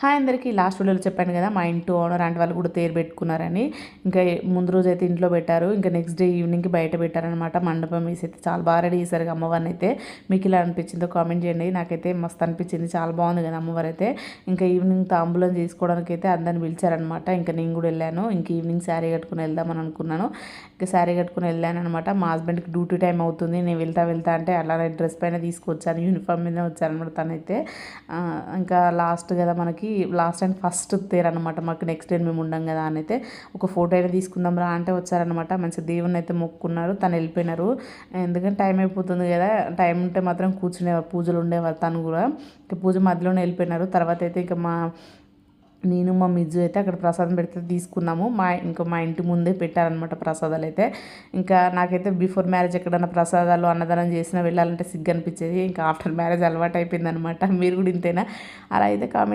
Hi అందరికీ. Last వీడియోలో చెప్పాను కదా, మా ఇంటి ఓనర్ ఆంటీ వాళ్ళు కూడా తేరు పెట్టుకున్నారని. ఇంకా ముందు రోజు అయితే ఇంట్లో పెట్టారు, ఇంకా నెక్స్ట్ డే ఈవినింగ్కి బయట పెట్టారనమాట. మండపం వేసి అయితే చాలా బాగా రెడీ చేశారు అమ్మవారిని అయితే. మీకు ఇలా అనిపించిందో కామెంట్ చేయండి. నాకైతే మస్తు అనిపించింది, చాలా బాగుంది కదా అమ్మవారు అయితే. ఇంకా ఈవినింగ్ తాంబూలం చేసుకోవడానికి అయితే అందరిని పిలిచారనమాట. ఇంకా నేను కూడా వెళ్ళాను. ఇంక ఈవినింగ్ శారీ కట్టుకుని వెళ్దామని అనుకున్నాను. ఇంకా శారీ కట్టుకుని వెళ్ళాను అనమాట. మా హస్బెండ్కి డ్యూటీ టైం అవుతుంది, నేను వెళ్తా అంటే అలానే డ్రెస్ పైన తీసుకొచ్చాను, యూనిఫామ్ మీద వచ్చారనమాట తనైతే. ఇంకా లాస్ట్ కదా మనకి, లాస్ట్ అండ్ ఫస్ట్ తేరనమాట మాకు. నెక్స్ట్ డే మేము ఉండం కదా అని అయితే ఒక ఫోటో అయితే తీసుకుందాం రా అంటే వచ్చారనమాట. మంచి దేవుని అయితే మొక్కున్నారు, తను వెళ్ళిపోయినారు. ఎందుకంటే టైం అయిపోతుంది కదా, టైం ఉంటే మాత్రం కూర్చునేవారు, పూజలు ఉండేవారు. తను కూడా ఇంకా పూజ మధ్యలోనే వెళ్ళిపోయినారు. తర్వాత అయితే ఇంకా నేను మా మిజ్జు అయితే అక్కడ ప్రసాదం పెడితే తీసుకున్నాము. ఇంకా మా ఇంటి ముందే పెట్టారనమాట ప్రసాదాలు అయితే. ఇంకా నాకైతే బిఫోర్ మ్యారేజ్ ఎక్కడన్నా ప్రసాదాలు అన్నదానం చేసినా వెళ్ళాలంటే సిగ్గు అనిపించేది. ఇంకా ఆఫ్టర్ మ్యారేజ్ అలవాటు అయిపోయింది అనమాట. మీరు కూడా ఇంతేనా? అలా అయితే కామెంట్